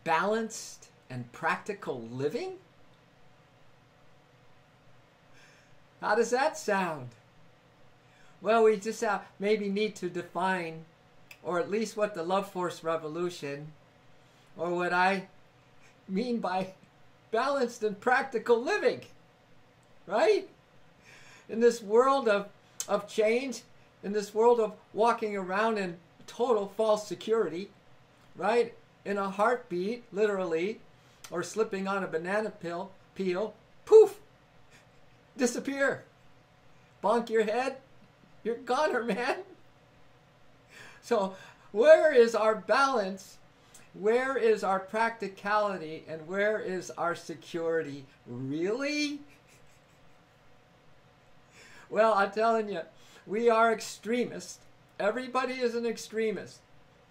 balanced and practical living? How does that sound? Well, we just maybe need to define, or at least what the love force revolution, or what I mean by balanced and practical living, right? In this world of change, in this world of walking around in total false security, right? In a heartbeat, literally, or slipping on a banana peel, poof, disappear. Bonk your head, you're goner, man. So where is our balance? Where is our practicality? And where is our security? Really? Well, I'm telling you, we are extremists. Everybody is an extremist.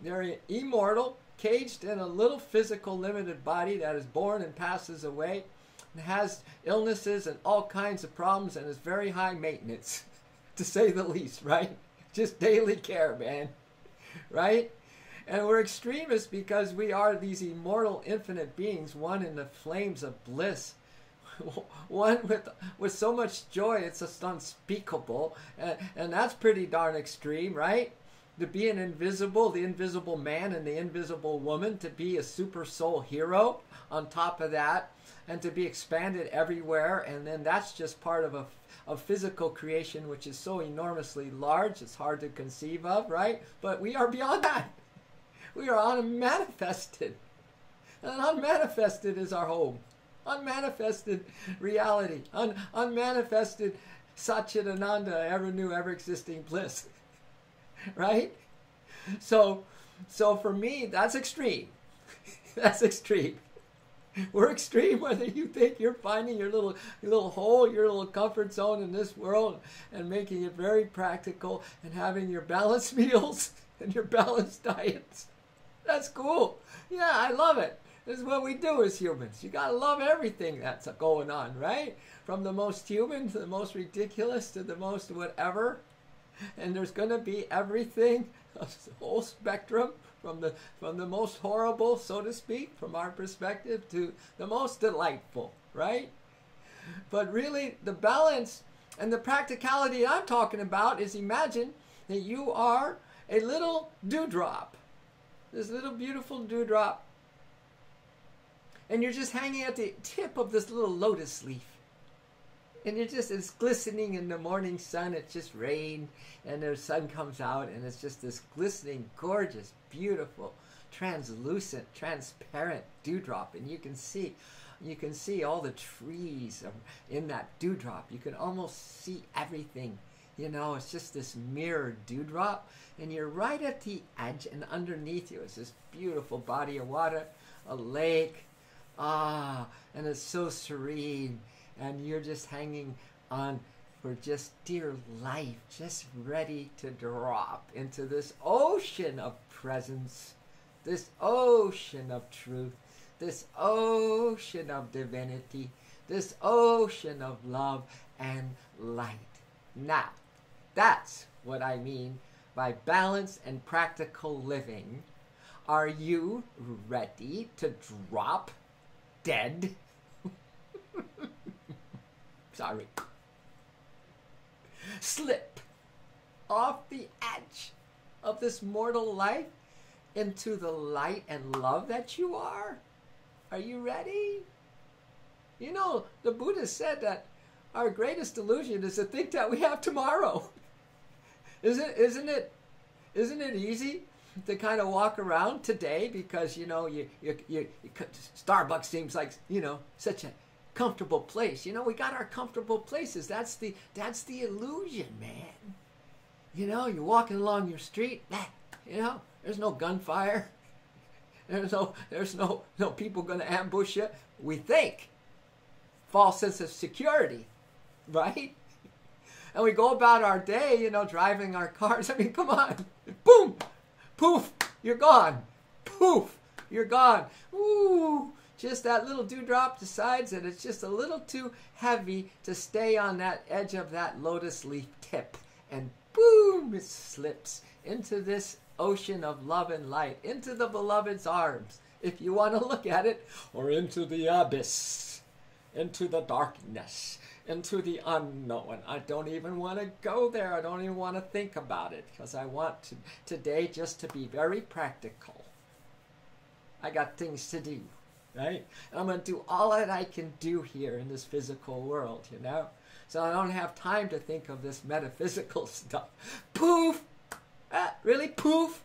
They're immortal, caged in a little physical limited body that is born and passes away, and has illnesses and all kinds of problems, and is very high maintenance, to say the least, right? Just daily care, man, right? And we're extremists because we are these immortal, infinite beings, one in the flames of bliss, one with so much joy it's just unspeakable, and that's pretty darn extreme, right? To be the invisible man and the invisible woman, to be a super soul hero on top of that, and to be expanded everywhere, and then that's just part of a physical creation which is so enormously large it's hard to conceive of, right? But we are beyond that. We are unmanifested, and unmanifested is our home. Unmanifested reality, unmanifested Satchitananda, ever new, ever existing bliss, right? So for me, that's extreme. That's extreme. We're extreme whether you think you're finding your little hole, your little comfort zone in this world, and making it very practical, and having your balanced meals and your balanced diets. That's cool. Yeah, I love it. This is what we do as humans. You gotta love everything that's going on, right? From the most human to the most ridiculous to the most whatever. And there's gonna be everything, a whole spectrum, from the most horrible, so to speak, from our perspective, to the most delightful, right? But really, the balance and the practicality I'm talking about is, imagine that you are a little dewdrop. This little beautiful dewdrop. And you're just hanging at the tip of this little lotus leaf. And it's glistening in the morning sun. It's just rain, and the sun comes out, and it's just this glistening, gorgeous, beautiful, translucent, transparent dewdrop. And you can see all the trees in that dewdrop. You can almost see everything. You know, it's just this mirrored dewdrop, and you're right at the edge, and underneath you is this beautiful body of water, a lake. And it's so serene, and you're just hanging on for just dear life, just ready to drop into this ocean of presence, this ocean of truth, this ocean of divinity, this ocean of love and light. Now, that's what I mean by balanced and practical living. Are you ready to drop dead? Sorry. Slip off the edge of this mortal life into the light and love that you are? Are you ready? You know, the Buddha said that our greatest illusion is to think that we have tomorrow. Isn't it easy to kind of walk around today because, you know, Starbucks seems like, you know, such a comfortable place. You know, we got our comfortable places. That's the illusion, man. You know, you're walking along your street, you know, there's no gunfire. There's no people going to ambush you. We think. False sense of security, right? And we go about our day, you know, driving our cars. I mean, come on. Boom. Poof. You're gone. Poof. You're gone. Ooh. Just that little dewdrop decides that it's just a little too heavy to stay on that edge of that lotus leaf tip. And boom, it slips into this ocean of love and light, into the beloved's arms. if you want to look at it, or into the abyss, into the darkness, into the unknown. I don't even want to go there. I don't even want to think about it, because I want to today just to be very practical. I got things to do, right? And I'm going to do all that I can do here in this physical world, you know? So I don't have time to think of this metaphysical stuff. Poof! Really? Poof!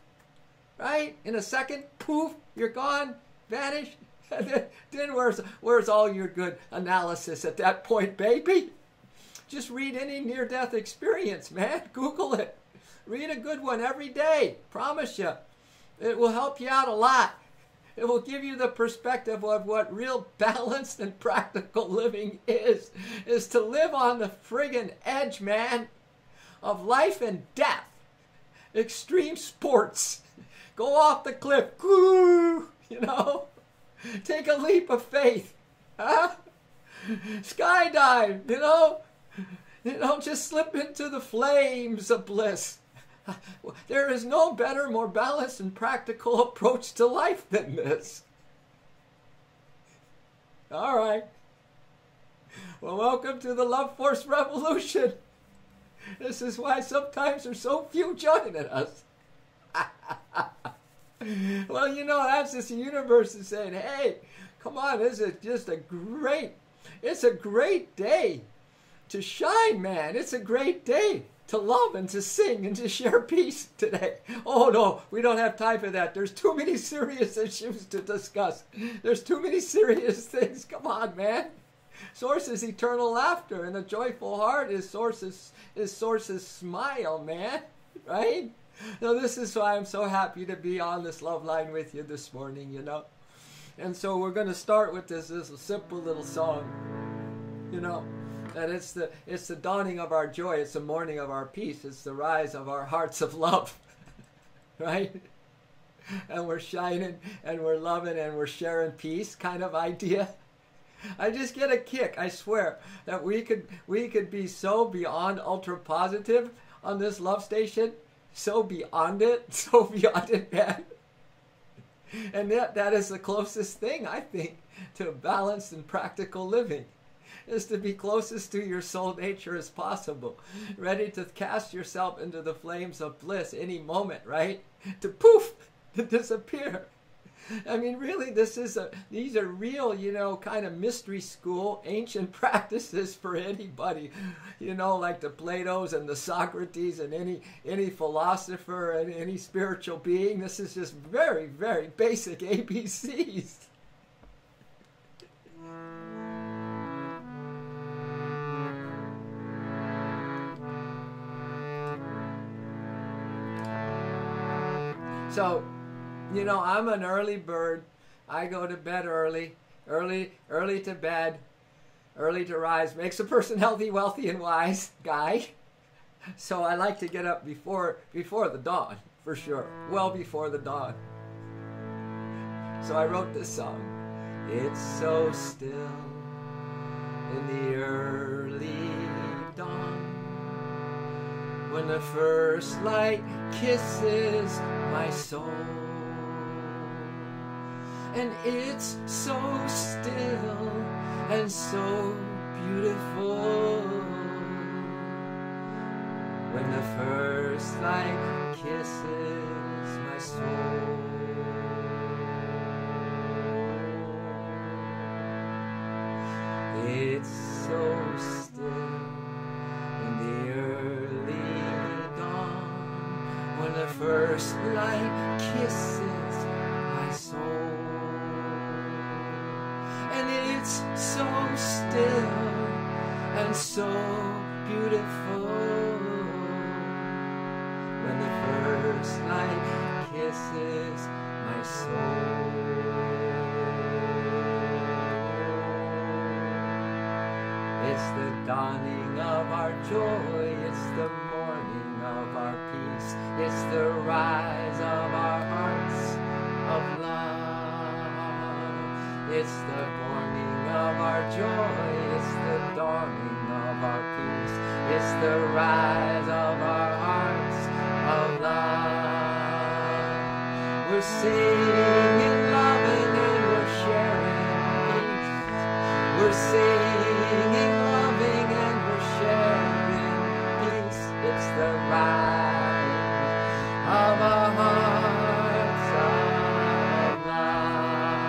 Right? In a second, poof, you're gone, vanished. Then where's all your good analysis at that point, baby? Just read any near-death experience, man. Google it. Read a good one every day. Promise you. It will help you out a lot. It will give you the perspective of what real balanced and practical living is to live on the friggin' edge, man, of life and death. Extreme sports. Go off the cliff. Woo! You know? Take a leap of faith. Huh? Skydive, you know? You know, just slip into the flames of bliss. There is no better, more balanced and practical approach to life than this. All right. Well, welcome to the Love Force Revolution. This is why sometimes there's so few joining us. Well, you know, that's just the universe is saying, hey, come on, this is just it's a great day to shine, man. It's a great day to love and to sing and to share peace today. Oh, no, we don't have time for that. There's too many serious issues to discuss. There's too many serious things. Come on, man. Source is eternal laughter, and a joyful heart is Source's smile, man. Right? So this is why I'm so happy to be on this love line with you this morning, you know. And so we're going to start with this simple little song, you know. And it's the dawning of our joy. It's the morning of our peace. It's the rise of our hearts of love, right? And we're shining and we're loving and we're sharing peace kind of idea. I just get a kick, I swear, that we could be so beyond ultra positive on this love station, so beyond it, man. And that is the closest thing, I think, to balanced and practical living, is to be closest to your soul nature as possible, ready to cast yourself into the flames of bliss any moment, right? To poof, to disappear. I mean, really, these are real, you know, kind of mystery school, ancient practices for anybody, you know, like the Platos and the Socrates and any philosopher and any spiritual being. This is just very, very basic ABCs. So, you know, I'm an early bird. I go to bed early to bed, early to rise. Makes a person healthy, wealthy, and wise guy. So I like to get up before the dawn, for sure. Well before the dawn. So I wrote this song. It's so still in the early dawn, when the first light kisses my soul. And it's so still and so beautiful, when the first light kisses my soul. It's so still in the early dawn, when the first light kisses my soul. And it's so still and so beautiful, when the first light kisses my soul. It's the dawning of our joy, it's the morning of our peace, it's the rise of our hearts of love. It's the morning of our joy, it's the dawning of our peace, it's the rise of our hearts of love. We're singing, loving, We're singing, loving, and we're sharing peace. It's the rise of our hearts of love.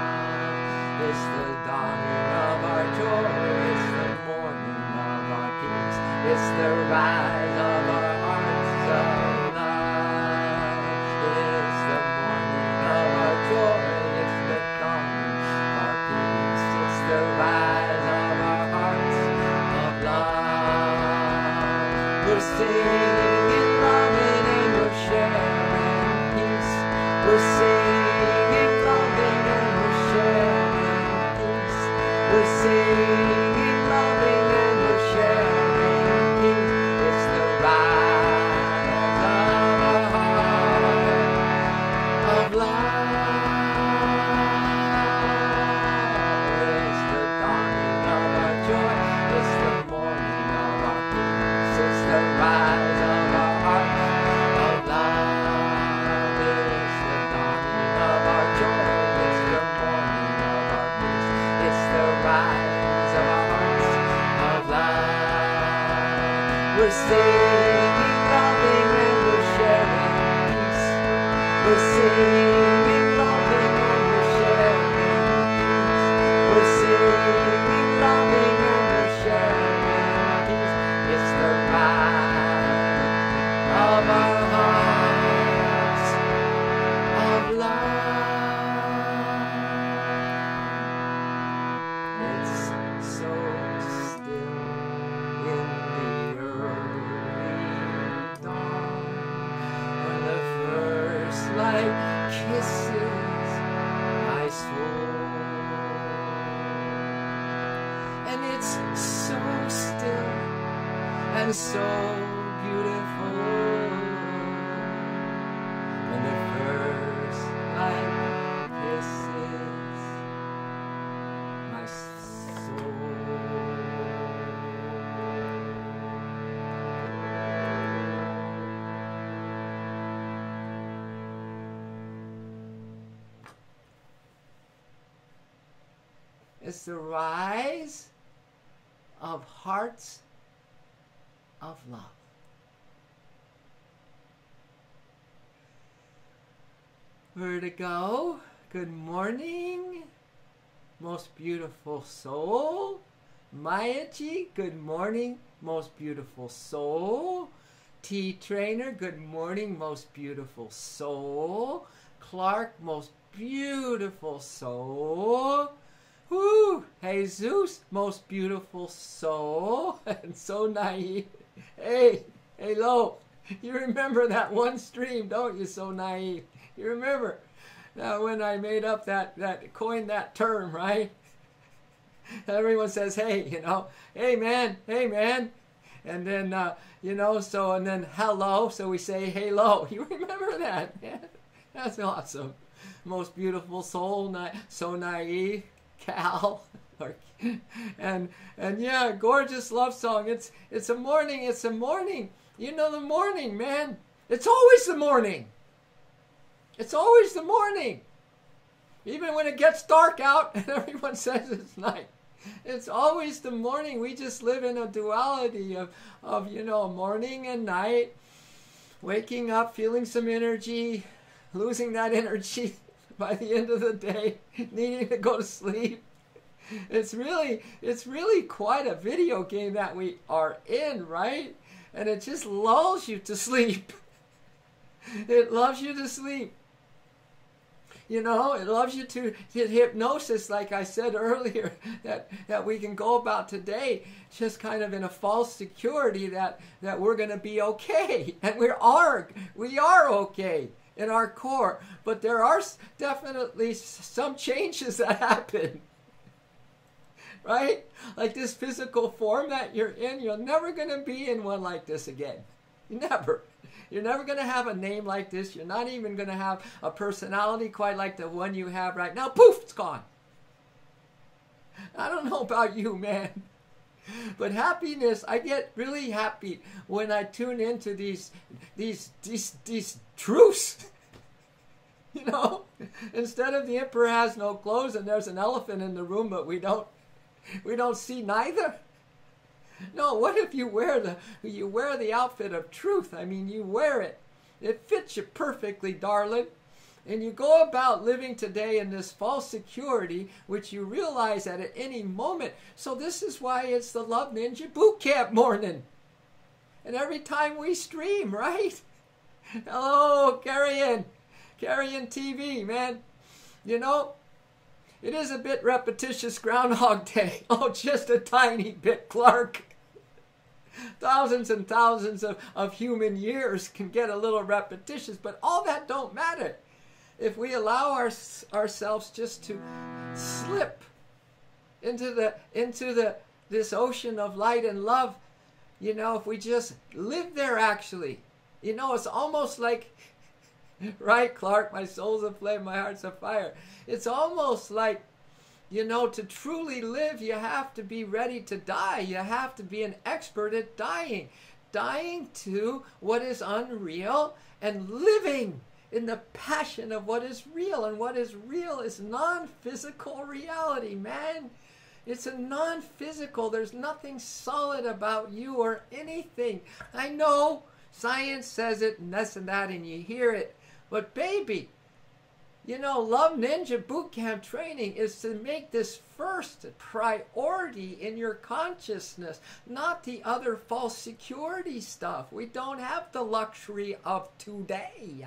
It's the dawning of our joy. It's the morning of our peace. It's the rise of our hearts of love. It's the morning of our joy. It's the dawning of our peace. It's the rise of our hearts of love. We're singing, loving, and we're sharing peace. We're singing, loving, and we're sharing peace. We're singing, loving, and we're sharing peace. It's the rise of our heart of love. It's the dawning of our joy. It's the morning of our peace. It's the rise of our heart of love. It's the dawning of our joy. It's the morning of our peace. It's the rise of our hearts of love. We're singing, loving, and we're sharing peace. We're singing, loving, and we're sharing peace. We're singing, loving, and we're sharing peace. It's the rise of our hearts of love. It's so still in the early dawn when the first light kisses my soul. And it's so still and so beautiful when the first light kisses my soul. It's the rise of hearts of love. Where to go? Good morning, most beautiful soul. Mayaji, good morning, most beautiful soul. T Trainer, good morning, most beautiful soul. Clark, most beautiful soul. Woo! Jesus, most beautiful soul. And so naive. Hey, hello. You remember that one stream, don't you? So naive. You remember that when I made up that coined that term, right? Everyone says, hey, you know, hey man, and then you know, so and then hello, so we say hello. You remember that? Yeah, that's awesome. Most beautiful soul, so naive, Cal, and yeah, gorgeous love song. It's a morning. It's a morning. You know the morning, man. It's always the morning. It's always the morning. Even when it gets dark out and everyone says it's night. It's always the morning. We just live in a duality of you know, morning and night. Waking up, feeling some energy, losing that energy by the end of the day, needing to go to sleep. It's really quite a video game that we are in, right? And it just lulls you to sleep. It loves you to sleep. You know, it loves you to hypnosis, like I said earlier, that we can go about today, just kind of in a false security that we're going to be okay. And we are okay in our core. But there are definitely some changes that happen. Right? Like this physical form that you're in, you're never going to be in one like this again. Never. You're never going to have a name like this. You're not even going to have a personality quite like the one you have right now. Poof, it's gone. I don't know about you, man. But happiness, I get really happy when I tune into these truths. You know, instead of the emperor has no clothes and there's an elephant in the room, but we don't We don't see neither. No, what if you wear the outfit of truth? I mean, you wear it. It fits you perfectly, darling. And you go about living today in this false security, which you realize that at any moment. So this is why it's the Love Ninja Boot Camp morning. And every time we stream, right? Hello, Carrion TV, man. You know, it is a bit repetitious Groundhog Day. Oh, just a tiny bit, Clark. Thousands and thousands of human years can get a little repetitious, but all that don't matter. If we allow ourselves just to slip into this ocean of light and love, you know, if we just live there actually, you know, it's almost like, right, Clark, my soul's a flame, my heart's a fire. It's almost like, you know, to truly live, you have to be ready to die. You have to be an expert at dying. Dying to what is unreal and living in the passion of what is real. And what is real is non-physical reality, man. It's a non-physical. There's nothing solid about you or anything. I know science says it and this and that and you hear it. But baby, you know, Love Ninja Bootcamp training is to make this first priority in your consciousness, not the other false security stuff. We don't have the luxury of today.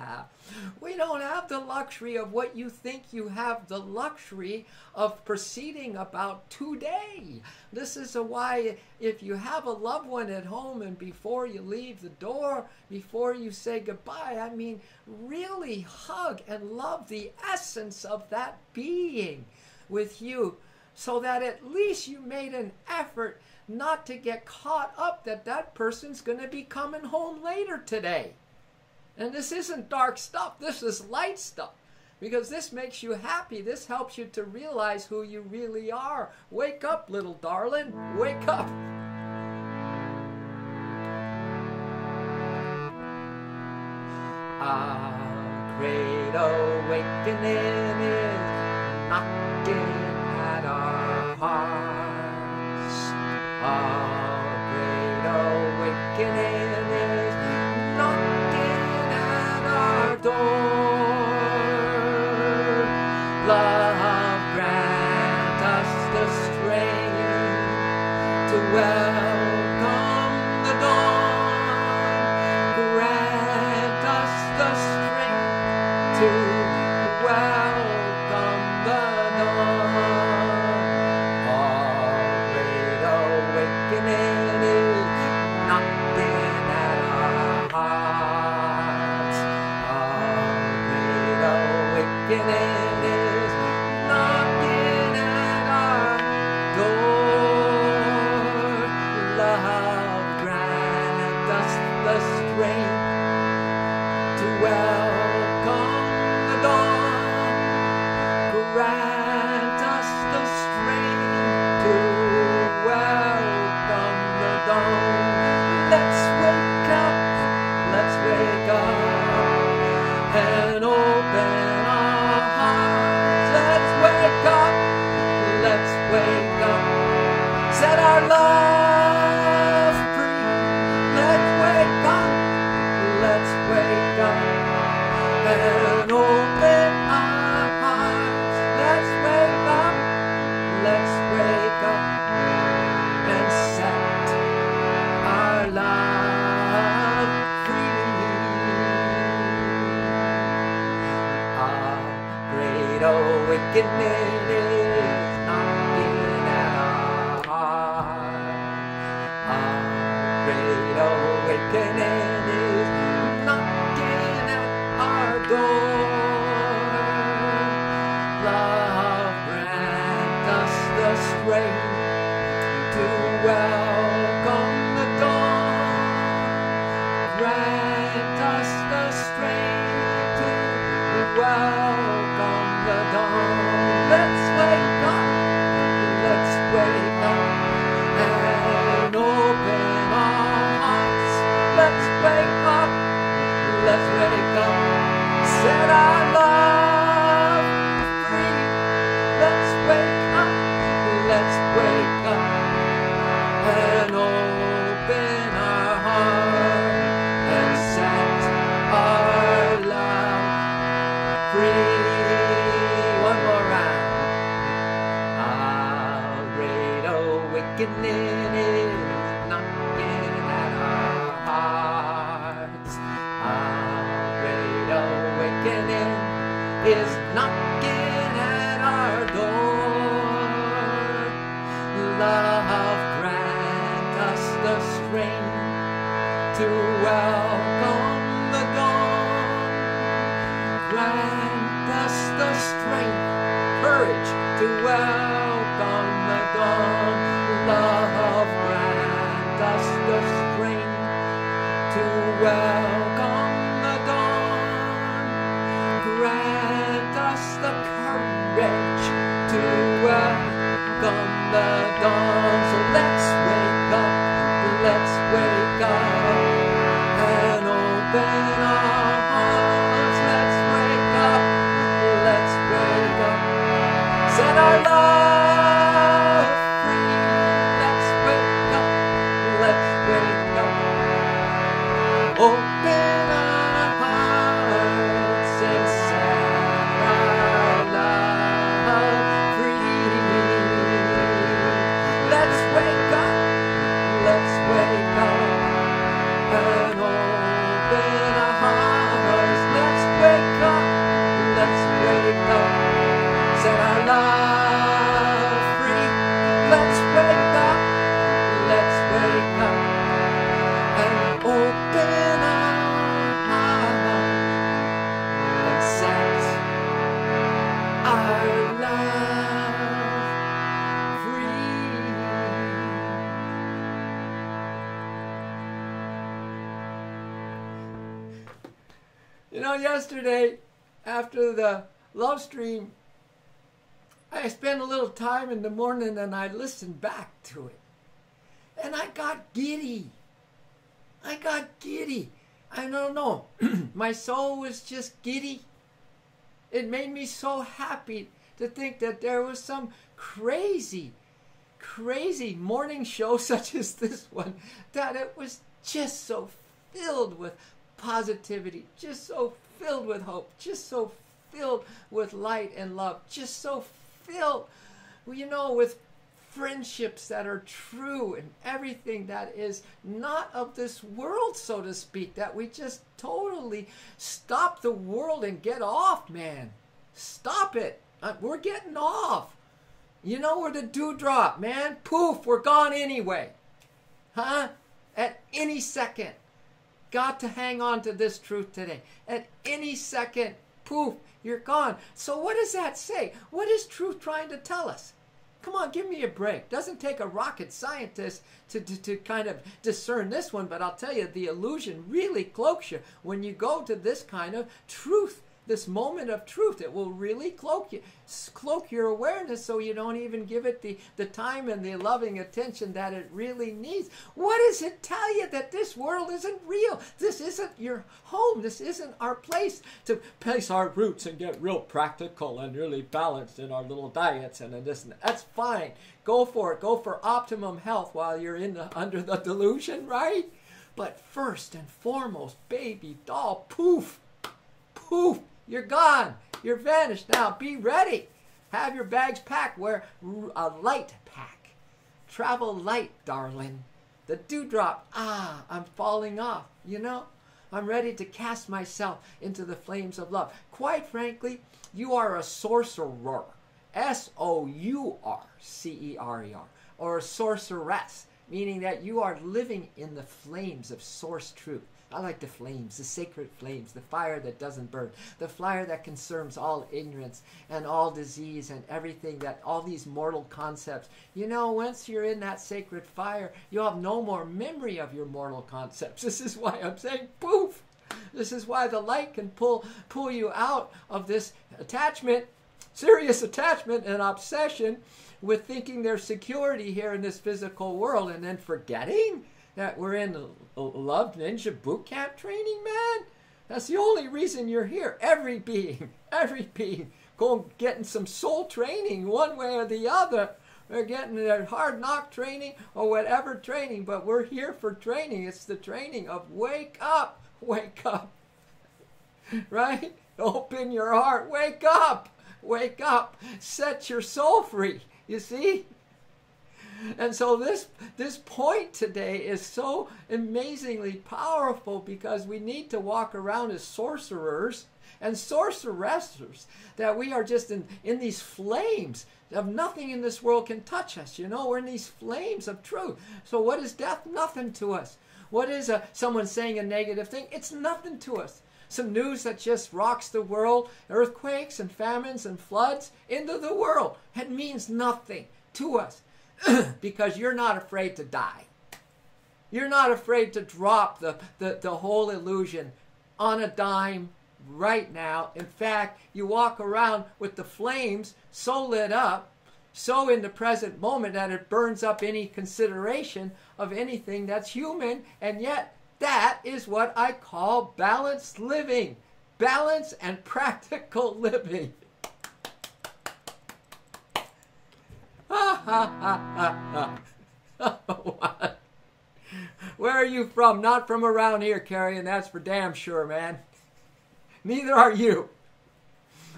We don't have the luxury of what you think you have the luxury of proceeding about today. This is why if you have a loved one at home and before you leave the door, before you say goodbye, I mean, really hug and love the essence of that being with you, so that at least you made an effort not to get caught up that that person's going to be coming home later today. And this isn't dark stuff, this is light stuff. Because this makes you happy. This helps you to realize who you really are. Wake up, little darling. Wake up. A great awakening is knocking at our hearts. A great awakening is knocking at our door. Love, grant us the strength to welcome the dawn. Grant us the strength to welcome the dawn. Our great awakening is knocking at our hearts. Our great awakening awakening is knocking at our heart. Our great awakening is knocking at our door. Love, grant us the strength to welcome the dawn. Grant us the strength to welcome the dawn. Let's wake up, let's wake up and open our hearts. Let's wake up, let's wake up, set our love free. Let's wake up, let's wake up. awakening is knocking at our hearts. A great awakening is knocking at our door. Love, grant us the strength to welcome the dawn. Grant us the strength, courage to welcome the dawn. Love, grant us the strength to welcome the dawn. Grant us the courage to welcome the dawn. So let's wake up, let's wake up and open our hearts. Let's wake up, let's wake up. Set our love free. Let's wake up, let's wake up. Open our hearts and set our love free. Let's wake up, let's wake up and open our hearts. Let's wake up, let's wake up. Set our love free. Let's wake up, let's wake up and open our hearts and set our love free. You know, yesterday after the love stream, I spent a little time in the morning and I listened back to it. And I got giddy. I got giddy. I don't know. My soul was just giddy. It made me so happy to think that there was some crazy morning show such as this one, that it was just so filled with positivity, just so filled with hope, just so filled with light and love, just so filled, you know, with friendships that are true and everything that is not of this world, so to speak, that we just totally stop the world and get off, man. Stop it. We're getting off. You know, we're the dewdrop, man. Poof, we're gone anyway. Huh? At any second. Got to hang on to this truth today. At any second, poof, you're gone. So what does that say? What is truth trying to tell us? Come on, give me a break. Doesn't take a rocket scientist to kind of discern this one, but I'll tell you, the illusion really cloaks you when you go to this kind of truth, this moment of truth. It will really cloak your awareness, so you don't even give it the time and the loving attention that it really needs. What does it tell you? That this world isn't real. This isn't your home. This isn't our place to place our roots and get real practical and really balanced in our little diets and this and that. That's fine. Go for it. Go for optimum health while you're under the delusion, right? But first and foremost, baby doll, poof, poof. You're gone. You're vanished. Now be ready. Have your bags packed. Wear a light pack. Travel light, darling. The dewdrop. Ah, I'm falling off. You know, I'm ready to cast myself into the flames of love. Quite frankly, you are a sorcerer. S-O-U-R-C-E-R-E-R. Or a sorceress, meaning that you are living in the flames of source truth. I like the flames, the sacred flames, the fire that doesn't burn, the fire that consumes all ignorance and all disease and everything, that all these mortal concepts. You know, once you're in that sacred fire, you'll have no more memory of your mortal concepts. This is why I'm saying poof. This is why the light can pull you out of this attachment, serious attachment and obsession with thinking there's security here in this physical world, and then forgetting that we're in Love Ninja boot camp training, man. That's the only reason you're here. Every being, getting some soul training one way or the other. They're getting their hard knock training or whatever training, but we're here for training. It's the training of wake up, right? Open your heart, wake up, set your soul free. You see? And so this point today is so amazingly powerful because we need to walk around as sorcerers and sorceresses, that we are just in these flames of nothing in this world can touch us. You know, we're in these flames of truth. So what is death? Nothing to us. What is someone saying a negative thing? It's nothing to us. Some news that just rocks the world, earthquakes and famines and floods into the world. It means nothing to us because you're not afraid to die. You're not afraid to drop the whole illusion on a dime right now. In fact, you walk around with the flames so lit up, so in the present moment that it burns up any consideration of anything that's human, and yet that is what I call balanced living. Balance and practical living. What? Where are you from? Not from around here, Carrie, and that's for damn sure, man. Neither are you.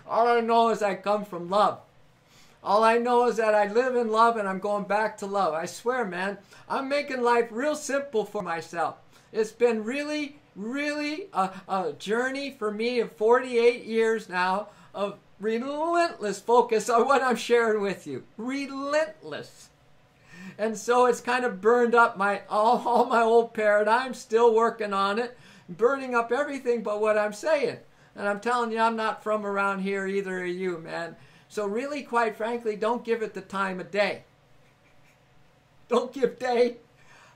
All I know is I come from love. All I know is that I live in love and I'm going back to love. I swear, man, I'm making life real simple for myself. It's been really, really a journey for me of 48 years now of relentless focus on what I'm sharing with you. Relentless. And so it's kind of burned up all my old paradigms, still working on it, burning up everything but what I'm saying. And I'm telling you, I'm not from around here, either are you, man. So really, quite frankly, don't give it the time of day. Don't give day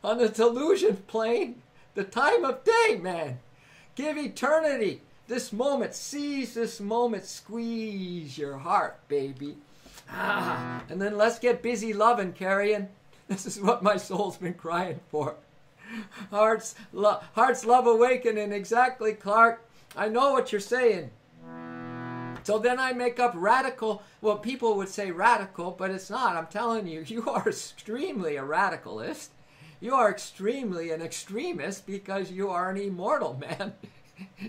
on the delusion plane the time of day, man. Give eternity. This moment, seize this moment, squeeze your heart, baby. And then let's get busy loving, carrying. This is what my soul's been crying for. Hearts love awakening, exactly, Clark. I know what you're saying. So then I make up radical. Well, people would say radical, but it's not. I'm telling you, you are extremely a radicalist. You are extremely an extremist because you are an immortal, man.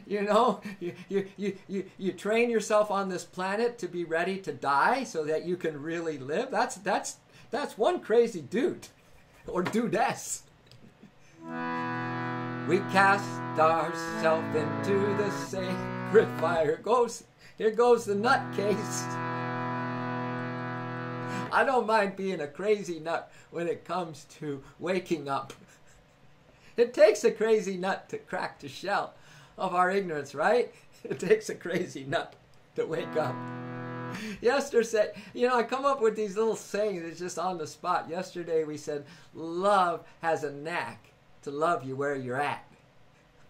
You know, you train yourself on this planet to be ready to die so that you can really live. That's one crazy dude or dudess. We cast ourselves into the sacred fire. Here goes the nutcase. I don't mind being a crazy nut when it comes to waking up. It takes a crazy nut to crack the shell of our ignorance, right? It takes a crazy nut to wake up. Yesterday, I come up with these little sayings. It's just on the spot. Yesterday we said, love has a knack to love you where you're at.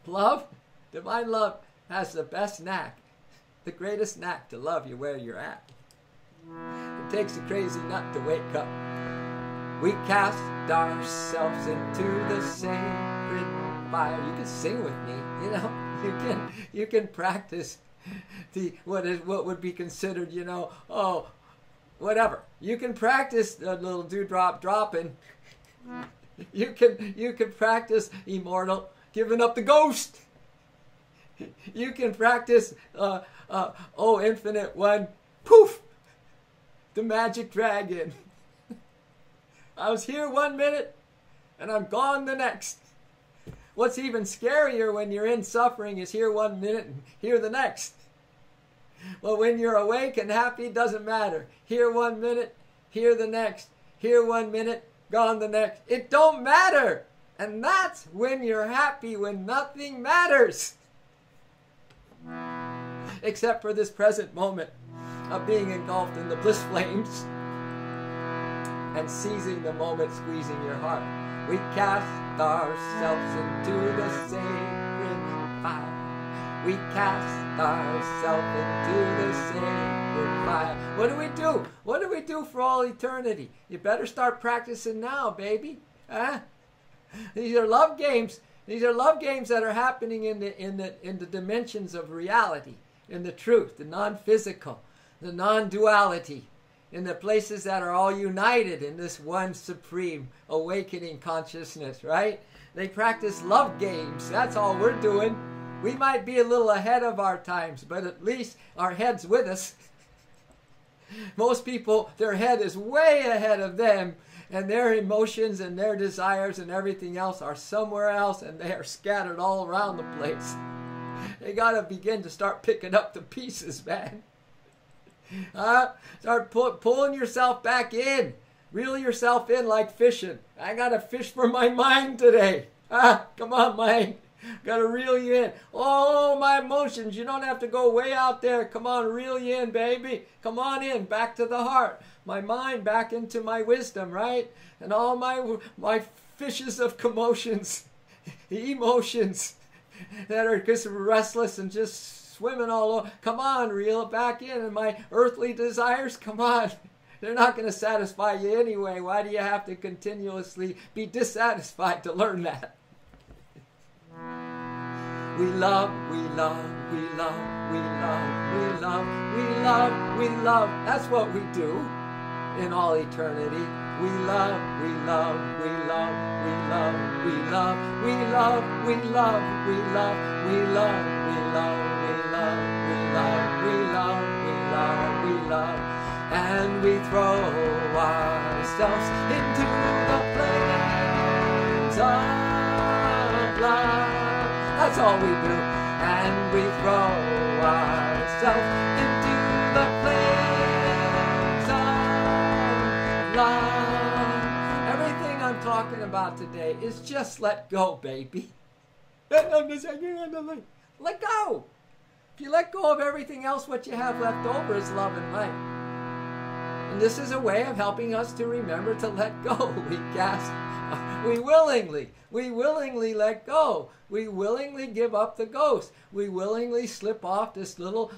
Love, divine love, has the best knack, the greatest knack to love you where you're at. It takes a crazy nut to wake up. We cast ourselves into the sacred fire. You can sing with me, You can practice what would be considered, whatever. You can practice the little dewdrop dropping. You can practice immortal, giving up the ghost. You can practice infinite one, poof, the magic dragon. I was here 1 minute and I'm gone the next. What's even scarier when you're in suffering is here 1 minute and here the next. Well, when you're awake and happy, it doesn't matter. Here 1 minute, here the next. Here 1 minute, gone the next. It don't matter. And that's when you're happy, when nothing matters. Except for this present moment of being engulfed in the bliss flames and seizing the moment, squeezing your heart. We cast ourselves into the sacred fire. We cast ourselves into the sacred fire. What do we do? What do we do for all eternity? You better start practicing now, baby. These are love games. These are love games that are happening in the dimensions of reality, in the truth, the non-physical, the non-duality, in the places that are all united in this one supreme awakening consciousness, right? They practice love games. That's all we're doing. We might be a little ahead of our times, but at least our head's with us. Most people, their head is way ahead of them, and their emotions and their desires and everything else are somewhere else, and they are scattered all around the place. They got to begin to start picking up the pieces, man. Start pulling yourself back in. Reel yourself in like fishing. I got to fish for my mind today. Come on, mind. Got to reel you in. Oh, my emotions. You don't have to go way out there. Come on, reel you in, baby. Come on in, back to the heart. My mind back into my wisdom, right? And all my fishes of commotions, emotions that are just restless and just swimming all over. Come on, reel it back in. And my earthly desires, come on. They're not going to satisfy you anyway. Why do you have to continuously be dissatisfied to learn that? We love, we love, we love, we love, we love, we love, we love. That's what we do in all eternity. We love, we love, we love, we love, we love, we love, we love, we love, we love, we love, we love, we love, we love, we love, we love. And we throw ourselves into the flames of love. That's all we do. And we throw ourselves into the flames of love. Everything I'm talking about today is just let go, baby. Let go. If you let go of everything else, what you have left over is love and light. And this is a way of helping us to remember to let go. We willingly let go. We willingly give up the ghost. We willingly slip off this little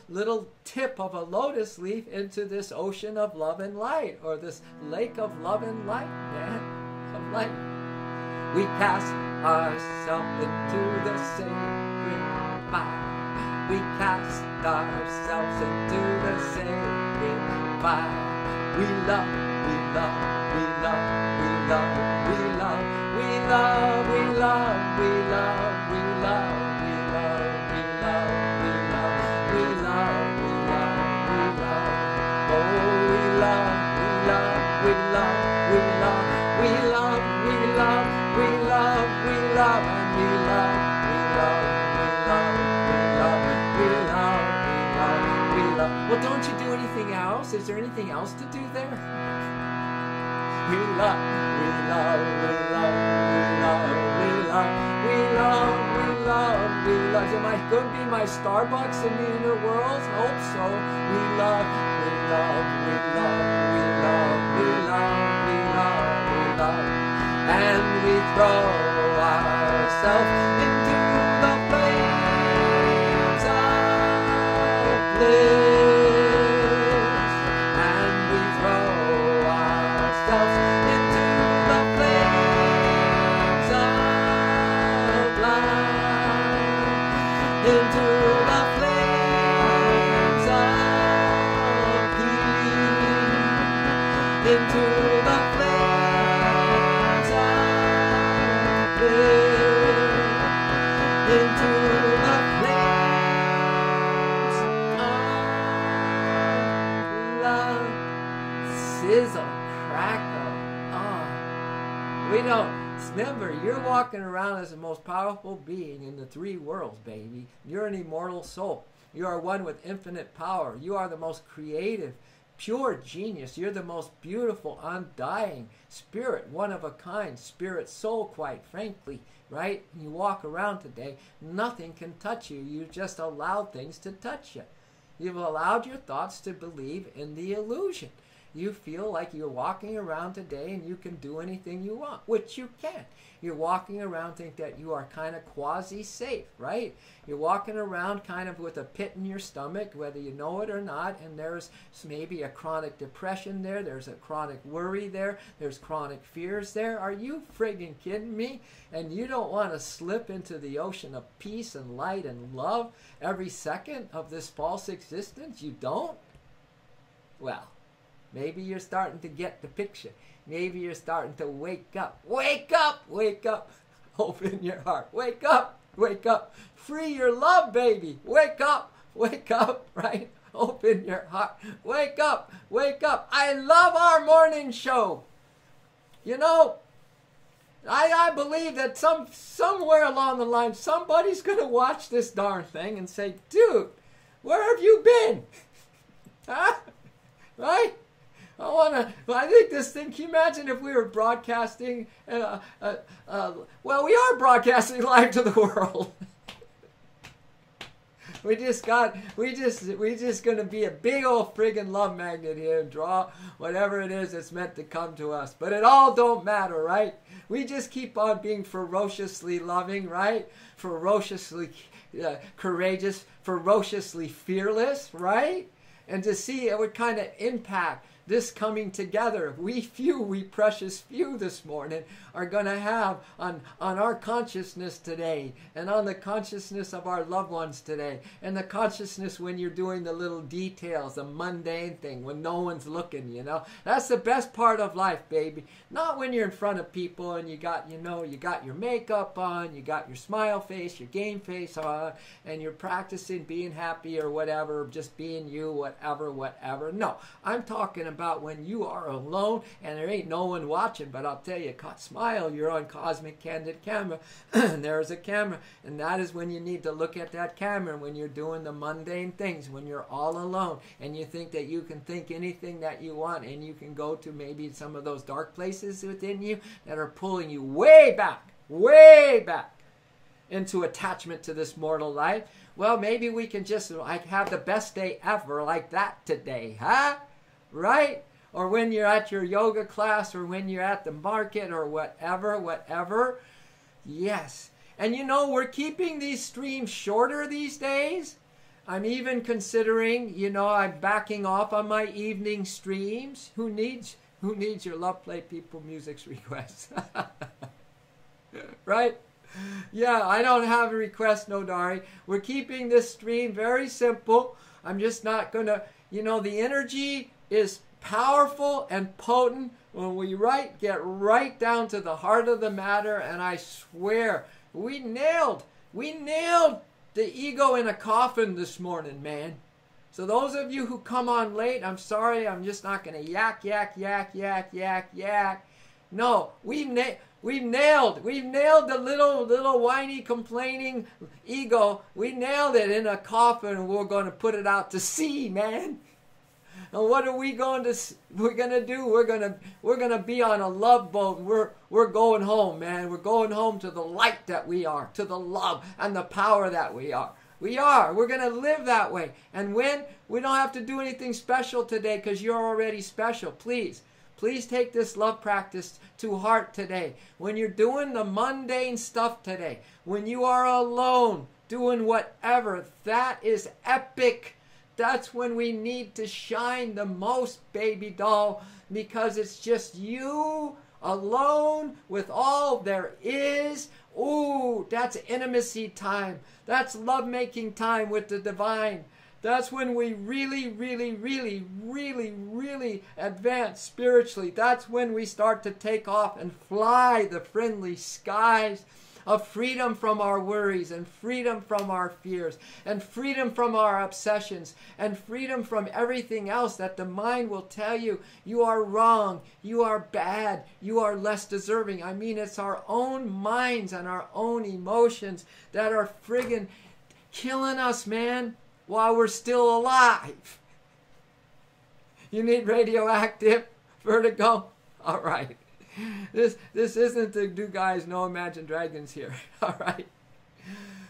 tip of a lotus leaf into this ocean of love and light, or this lake of love and light, man, of light. We cast ourselves into the sacred fire. We cast ourselves into the sacred fire. We love, we love, we love, we love, we love, we love, we love, we love, we love, we love, we love, we love, we love, we love, we love. Oh, we love, we love, we love, we love, we love, we love, we love, we love, and we love, we love, we love, we love, we love, we love, we love. Well, don't you do anything else? Is there anything else to do there? We love, we love, we love, we love, we love, we love, we love, we love. Am I going to be my Starbucks in the inner world? Hope so. We love, we love, we love, we love, we love, we love, we love. And we throw ourselves into the flames of bliss. Remember, you're walking around as the most powerful being in the three worlds, baby. You're an immortal soul. You are one with infinite power. You are the most creative, pure genius. You're the most beautiful, undying spirit, one of a kind, spirit soul, quite frankly, right? You walk around today, nothing can touch you. You just allowed things to touch you. You've allowed your thoughts to believe in the illusion. You feel like you're walking around today and you can do anything you want, which you can. You're walking around think that you are kind of quasi-safe, right? You're walking around kind of with a pit in your stomach, whether you know it or not, and there's maybe a chronic depression there, there's a chronic worry there, there's chronic fears there. Are you friggin' kidding me? And you don't want to slip into the ocean of peace and light and love every second of this false existence? You don't? Well, maybe you're starting to get the picture. Maybe you're starting to wake up. Wake up! Wake up! Open your heart. Wake up! Wake up! Free your love, baby! Wake up! Wake up! Right? Open your heart. Wake up! Wake up! I love our morning show! You know, I believe that somewhere along the line, somebody's going to watch this darn thing and say, dude, where have you been? Huh? Right? I think this thing, can you imagine if we were broadcasting, well, we are broadcasting live to the world. We just gonna be a big old friggin' love magnet here and draw whatever it is that's meant to come to us. But it all don't matter, right? We just keep on being ferociously loving, right? Ferociously courageous, ferociously fearless, right? And to see what kind of impact this coming together, we precious few this morning, are going to have on our consciousness today, and on the consciousness of our loved ones today, and the consciousness when you're doing the little details, the mundane thing, when no one's looking, you know. That's the best part of life, baby. Not when you're in front of people and you got your makeup on, you got your smile face, your game face on, and you're practicing being happy or whatever, just being you, whatever. No, I'm talking about when you are alone and there ain't no one watching, but I'll tell you, smile, you're on cosmic candid camera, and there's a camera, and that is when you need to look at that camera, when you're doing the mundane things, when you're all alone, and you think that you can think anything that you want, and you can go to maybe some of those dark places within you that are pulling you way back into attachment to this mortal life. Well, maybe we can just have the best day ever like that today, huh? Right? Or when you're at your yoga class, or when you're at the market, or whatever. Yes. And you know, we're keeping these streams shorter these days. I'm even considering, I'm backing off on my evening streams. Who needs your Love Play People Music's requests? Right? Yeah, I don't have a request, no Dari. We're keeping this stream very simple. I'm just not going to, the energy is powerful and potent when we get right down to the heart of the matter, and I swear we nailed the ego in a coffin this morning, man. So those of you who come on late, I'm sorry, I'm just not going to yak. No, we've nailed the little whiny complaining ego. We nailed it in a coffin, and we're going to put it out to sea, man. And what are we're going to do? We're going to be on a love boat. We're going home, man. We're going home to the light that we are, to the love and the power that we are. We're going to live that way. And when we don't have to do anything special today, because you're already special, please take this love practice to heart today. When you're doing the mundane stuff today, when you are alone doing whatever, that is epic. That's when we need to shine the most, baby doll, because it's just you alone with all there is. Ooh, that's intimacy time. That's love-making time with the divine. That's when we really advance spiritually. That's when we start to take off and fly the friendly skies of freedom from our worries, and freedom from our fears, and freedom from our obsessions, and freedom from everything else that the mind will tell you you are wrong, you are bad, you are less deserving. I mean, it's our own minds and our own emotions that are friggin' killing us, man, while we're still alive. You need radioactive vertigo? All right. This isn't the Do Guys No Imagine Dragons here. All right.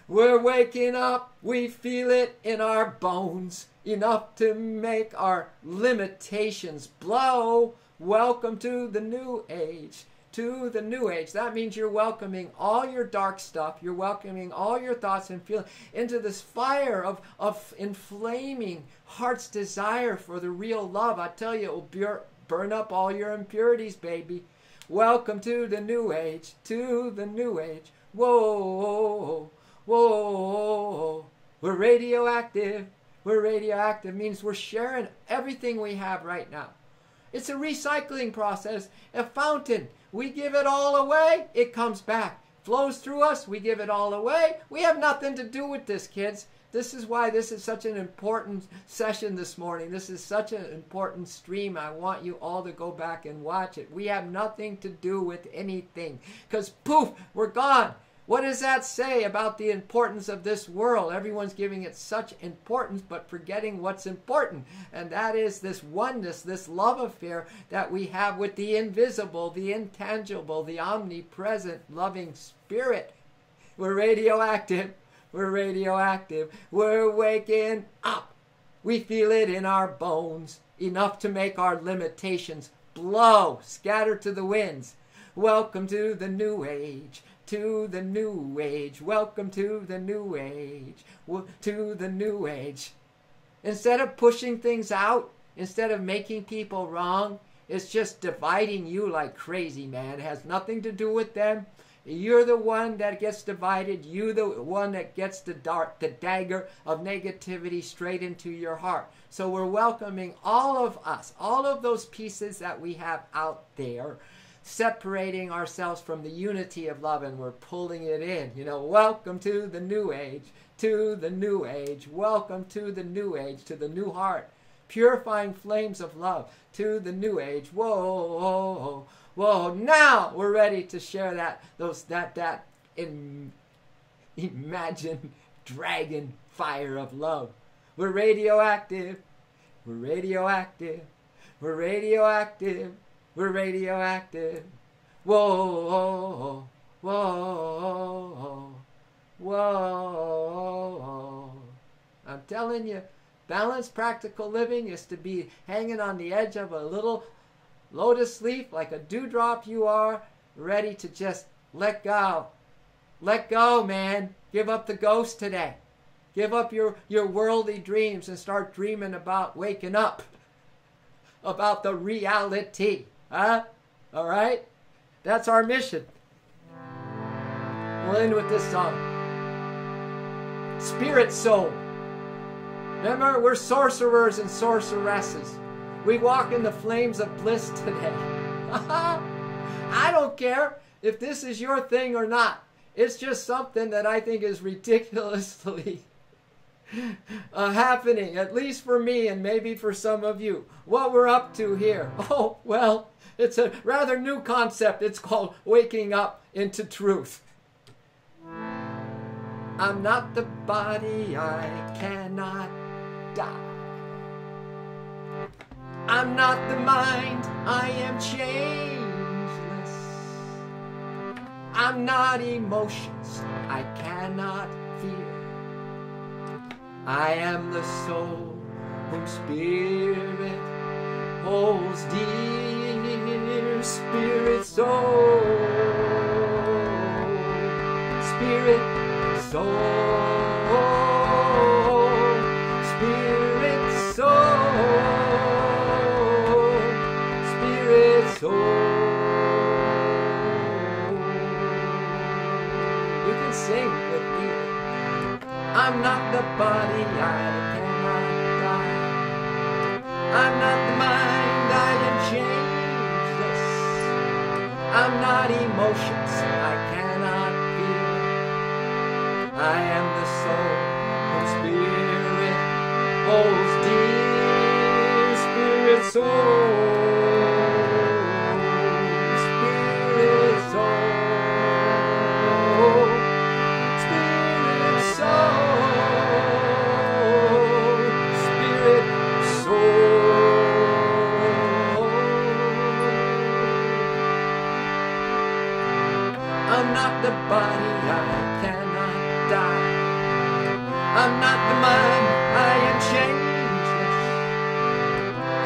We're waking up. We feel it in our bones. Enough to make our limitations blow. Welcome to the new age. To the new age. That means you're welcoming all your dark stuff. You're welcoming all your thoughts and feelings into this fire of inflaming heart's desire for the real love. I tell you, it will burn up all your impurities, baby. Welcome to the new age, to the new age. Whoa, whoa, we're radioactive. We're radioactive means we're sharing everything we have right now. It's a recycling process, a fountain. We give it all away, it comes back. Flows through us, we give it all away. We have nothing to do with this, kids. This is why this is such an important session this morning. This is such an important stream. I want you all to go back and watch it. We have nothing to do with anything because poof, we're gone. What does that say about the importance of this world? Everyone's giving it such importance, but forgetting what's important. And that is this oneness, this love affair that we have with the invisible, the intangible, the omnipresent, loving spirit. We're radioactive. We're radioactive. We're waking up. We feel it in our bones, enough to make our limitations blow, scatter to the winds. Welcome to the new age. To the new age. Welcome to the new age. To the new age. Instead of pushing things out, instead of making people wrong, it's just dividing you like crazy, man. It has nothing to do with them. You're the one that gets divided. You're the one that gets the dagger of negativity straight into your heart. So we're welcoming all of us, all of those pieces that we have out there, separating ourselves from the unity of love, and we're pulling it in. You know, welcome to the new age, to the new age. Welcome to the new age, to the new heart. Purifying flames of love, to the new age. Whoa, whoa, whoa. Now we're ready to share that imagine dragon fire of love. We're radioactive. We're radioactive. We're radioactive. We're radioactive. Whoa, whoa, whoa. I'm telling you, balanced practical living is to be hanging on the edge of a little lotus leaf like a dewdrop. You are ready to just let go. Let go, man. Give up the ghost today. Give up your worldly dreams and start dreaming about waking up. About the reality. Huh? All right? That's our mission. We'll end with this song. Spirit soul. Remember, we're sorcerers and sorceresses. We walk in the flames of bliss today. I don't care if this is your thing or not. It's just something that I think is ridiculously happening, at least for me and maybe for some of you. What we're up to here. Oh, well, it's a rather new concept. It's called waking up into truth. I'm not the body, I cannot die. I'm not the mind, I am changeless. I'm not emotions, I cannot fear. I am the soul whom spirit holds dear. Spirit soul, spirit soul, spirit soul, spirit soul. You can sing with me. I'm not the body, I cannot die. I'm not the mind, I am changeless. I'm not emotions, I cannot feel. I am the soul whom spirit holds dear. Spirit soul, spirit soul, spirit soul, spirit soul. I'm not the body, I cannot die. I'm not the mind, I am changeless.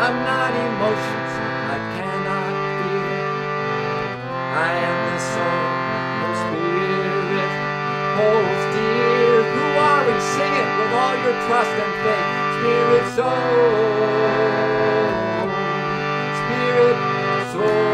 I'm not emotions, I cannot feel. I am the soul whose spirit holds dear. Who are we? Sing it with all your trust and faith. Spirit soul, spirit soul.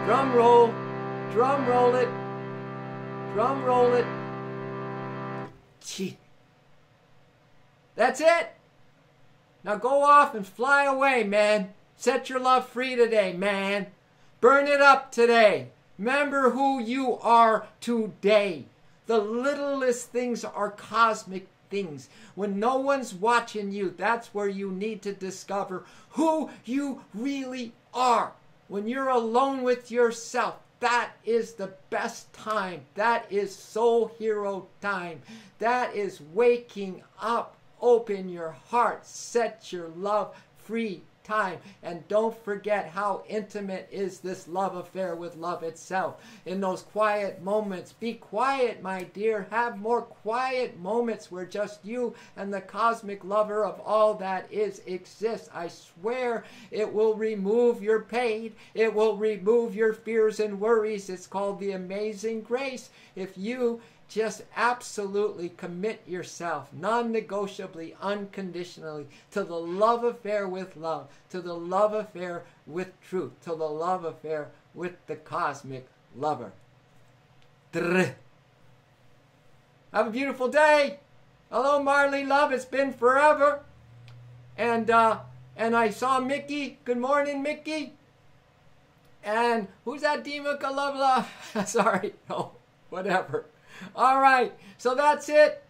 Drum roll. Drum roll it. Drum roll it. Gee. That's it. Now go off and fly away, man. Set your love free today, man. Burn it up today. Remember who you are today. The littlest things are cosmic things. When no one's watching you, that's where you need to discover who you really are. When you're alone with yourself, that is the best time. That is soul hero time. That is waking up. Open your heart. Set your love free time. And don't forget how intimate is this love affair with love itself. In those quiet moments, be quiet, my dear. Have more quiet moments where just you and the cosmic lover of all that is exists. I swear it will remove your pain. It will remove your fears and worries. It's called the amazing grace. If you just absolutely commit yourself, non-negotiably, unconditionally, to the love affair with love, to the love affair with truth, to the love affair with the cosmic lover. Have a beautiful day. Hello, Marley, love. It's been forever. And I saw Mickey. Good morning, Mickey. And who's that Dima Kalavla? Sorry, no, whatever. All right, so that's it.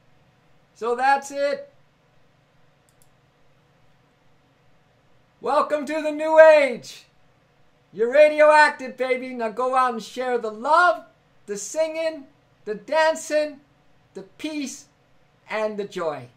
Welcome to the new age. You're radioactive, baby. Now go out and share the love, the singing, the dancing, the peace, and the joy.